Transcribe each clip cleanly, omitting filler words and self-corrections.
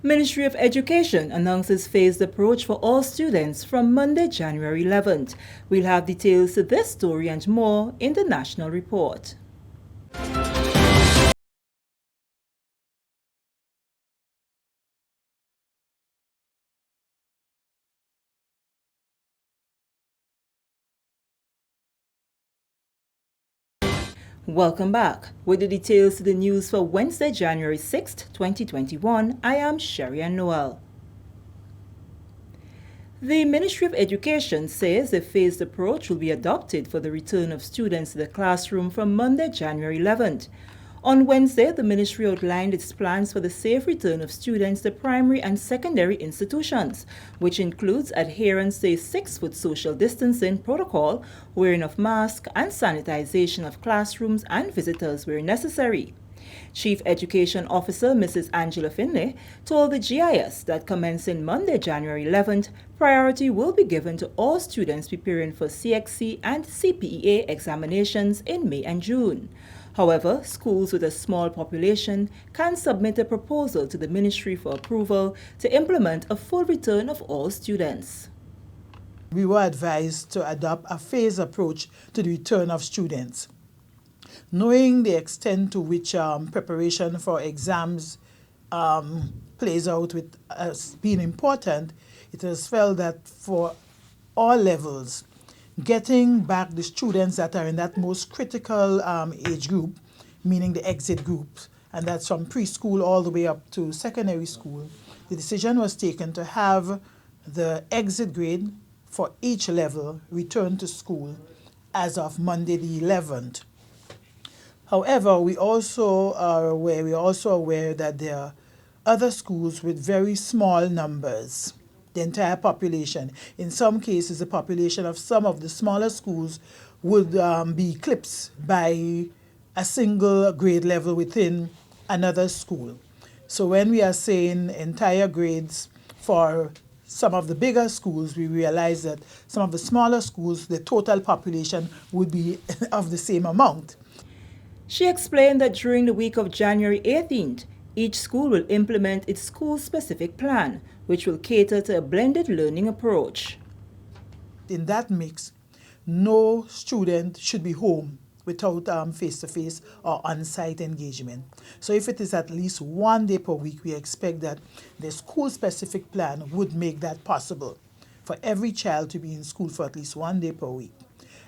Ministry of Education announces phased approach for all students from Monday, January 11th. We'll have details to this story and more in the National Report. Welcome back. With the details to the news for Wednesday, January 6th, 2021, I am Sherry-Ann Noel. The Ministry of Education says a phased approach will be adopted for the return of students to the classroom from Monday, January 11th. On Wednesday, the ministry outlined its plans for the safe return of students to primary and secondary institutions, which includes adherence to a 6-foot social distancing protocol, wearing of masks, and sanitization of classrooms and visitors where necessary. Chief Education Officer Mrs. Angela Finlay told the GIS that commencing Monday, January 11th, priority will be given to all students preparing for CXC and CPEA examinations in May and June. However, schools with a small population can submit a proposal to the ministry for approval to implement a full return of all students. We were advised to adopt a phased approach to the return of students. Knowing the extent to which preparation for exams plays out with being important, it was felt that for all levels, getting back the students that are in that most critical age group, meaning the exit groups, and that's from preschool all the way up to secondary school, the decision was taken to have the exit grade for each level return to school as of Monday the 11th. However, we are also aware that there are other schools with very small numbers, the entire population. In some cases, the population of some of the smaller schools would be eclipsed by a single grade level within another school. So when we are saying entire grades for some of the bigger schools, we realize that some of the smaller schools, the total population would be of the same amount. She explained that during the week of January 18th, each school will implement its school-specific plan, which will cater to a blended learning approach. In that mix, no student should be home without face-to-face or on-site engagement. So if it is at least 1 day per week, we expect that the school-specific plan would make that possible for every child to be in school for at least 1 day per week.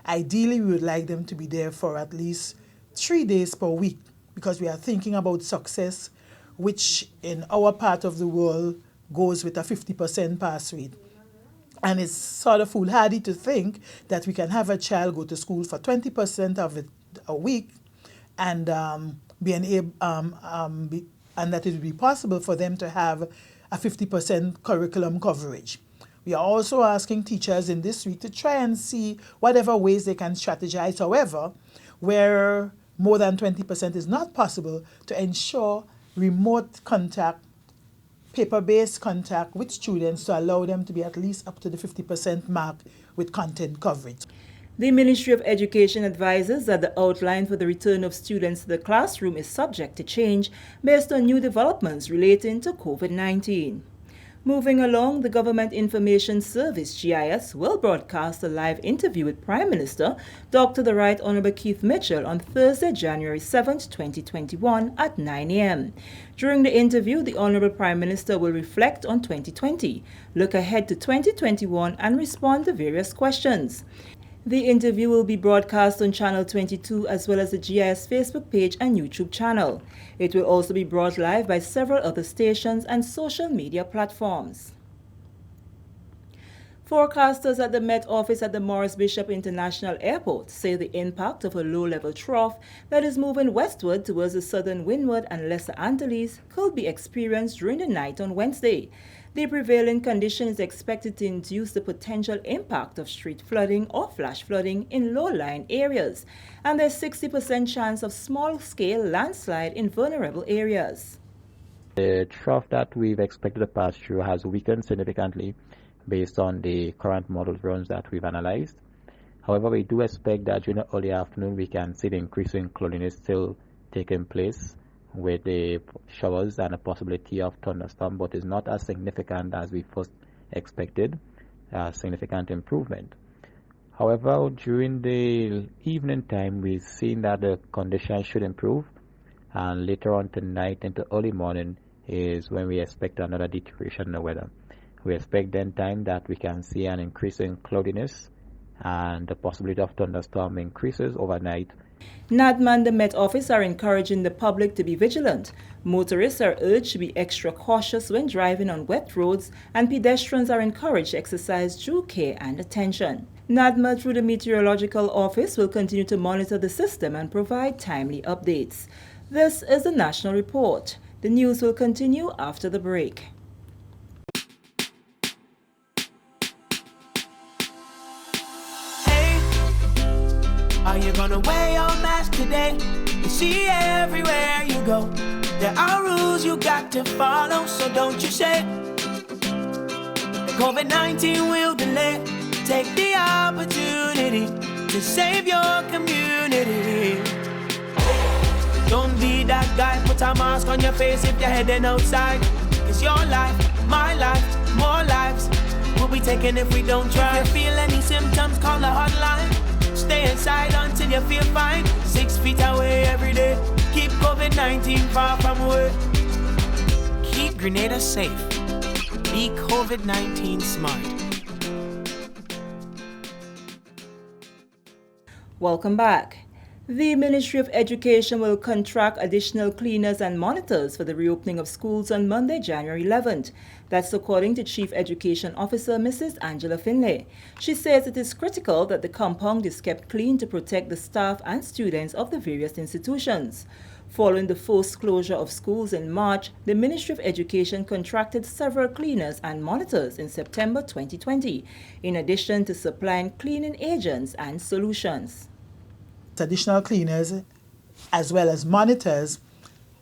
Ideally, we would like them to be there for at least 3 days per week, because we are thinking about success, which in our part of the world goes with a 50% pass rate. And it's sort of foolhardy to think that we can have a child go to school for 20% of it a week and and that it would be possible for them to have a 50% curriculum coverage. We are also asking teachers in this week to try and see whatever ways they can strategize, however, where more than 20% is not possible, to ensure remote contact, paper-based contact with students to allow them to be at least up to the 50% mark with content coverage. The Ministry of Education advises that the outline for the return of students to the classroom is subject to change based on new developments relating to COVID-19. Moving along, the Government Information Service, GIS, will broadcast a live interview with Prime Minister Dr. The Right Honourable Keith Mitchell on Thursday, January 7, 2021 at 9 a.m. During the interview, the Honourable Prime Minister will reflect on 2020, look ahead to 2021 and respond to various questions. The interview will be broadcast on Channel 22 as well as the GIS Facebook page and YouTube channel. It will also be brought live by several other stations and social media platforms. Forecasters at the Met Office at the Morris Bishop International Airport say the impact of a low-level trough that is moving westward towards the southern Windward and Lesser Antilles could be experienced during the night on Wednesday. The prevailing condition is expected to induce the potential impact of street flooding or flash flooding in low-lying areas, and there's 60% chance of small-scale landslide in vulnerable areas. The trough that we've expected to pass through has weakened significantly based on the current model runs that we've analyzed. However, we do expect that during the early afternoon we can see the increasing cloudiness still taking place, with the showers and a possibility of thunderstorm, but is not as significant as we first expected, a significant improvement. However, during the evening time, we've seen that the conditions should improve, and later on tonight into early morning is when we expect another deterioration in the weather. We expect then time that we can see an increase in cloudiness, and the possibility of thunderstorm increases overnight. NADMA and the Met Office are encouraging the public to be vigilant. Motorists are urged to be extra cautious when driving on wet roads, and pedestrians are encouraged to exercise due care and attention. NADMA, through the Meteorological Office, will continue to monitor the system and provide timely updates. This is the National Report. The news will continue after the break. Are you gonna wear your mask today? You see everywhere you go, there are rules you got to follow, so don't you say COVID-19 will delay. Take the opportunity to save your community. Don't be that guy, put a mask on your face if you're heading outside. It's your life, my life, more lives will be taken if we don't try. If you feel any symptoms, call the hotline. Stay inside until you feel fine. 6 feet away every day. Keep COVID-19 far from away. Keep Grenada safe. Be COVID-19 smart. Welcome back. The Ministry of Education will contract additional cleaners and monitors for the reopening of schools on Monday, January 11th. That's according to Chief Education Officer Mrs. Angela Finlay. She says it is critical that the compound is kept clean to protect the staff and students of the various institutions. Following the forced closure of schools in March, the Ministry of Education contracted several cleaners and monitors in September 2020, in addition to supplying cleaning agents and solutions. Additional cleaners as well as monitors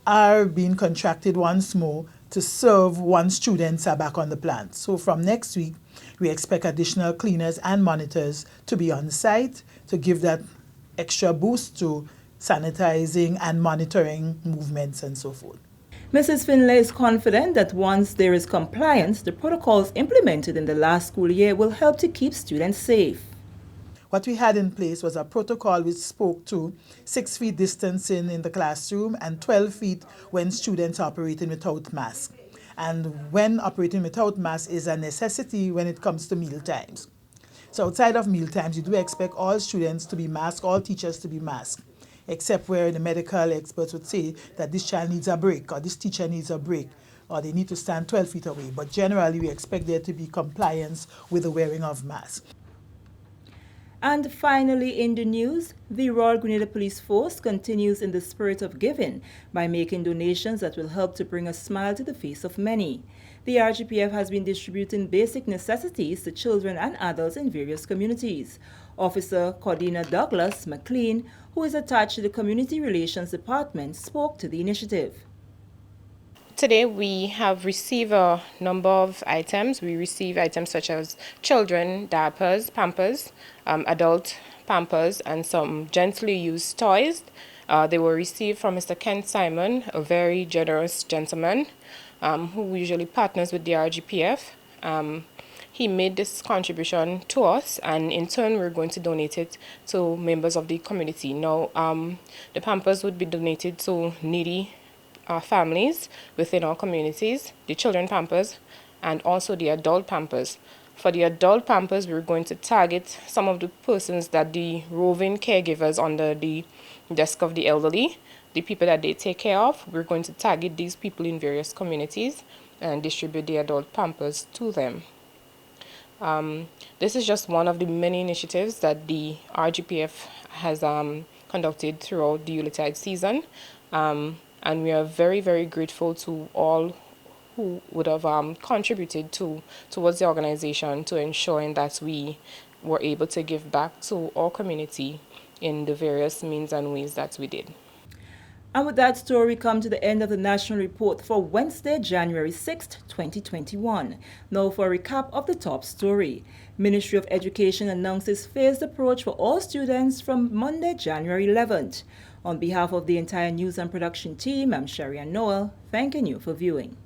are being contracted once more to serve once students are back on the plant. So from next week, we expect additional cleaners and monitors to be on site to give that extra boost to sanitizing and monitoring movements and so forth. Mrs. Finlay is confident that once there is compliance, the protocols implemented in the last school year will help to keep students safe. What we had in place was a protocol which spoke to 6 feet distancing in the classroom and 12 feet when students are operating without mask. And when operating without mask is a necessity when it comes to meal times. So outside of meal times, you do expect all students to be masked, all teachers to be masked, except where the medical experts would say that this child needs a break or this teacher needs a break or they need to stand 12 feet away. But generally, we expect there to be compliance with the wearing of masks. And finally in the news, the Royal Grenada Police Force continues in the spirit of giving by making donations that will help to bring a smile to the face of many. The RGPF has been distributing basic necessities to children and adults in various communities. Officer Cordina Douglas McLean, who is attached to the Community Relations Department, spoke to the initiative. Today we have received a number of items. We receive items such as children diapers, pampers, adult pampers, and some gently used toys. They were received from Mr. Kent Simon, a very generous gentleman who usually partners with the RGPF. He made this contribution to us, and in turn we're going to donate it to members of the community. Now, the pampers would be donated to needy families within our communities, the children pampers, and also the adult pampers. For the adult pampers, we're going to target some of the persons that the roving caregivers under the desk of the elderly, the people that they take care of. We're going to target these people in various communities and distribute the adult pampers to them. This is just one of the many initiatives that the RGPF has conducted throughout the Yuletide season. And we are very, very grateful to all who would have contributed towards the organization to ensuring that we were able to give back to our community in the various means and ways that we did. And with that story, we come to the end of the National Report for Wednesday, January 6th, 2021. Now for a recap of the top story. Ministry of Education announces phased approach for all students from Monday, January 11th. On behalf of the entire news and production team, I'm Sherry Ann Noel, thanking you for viewing.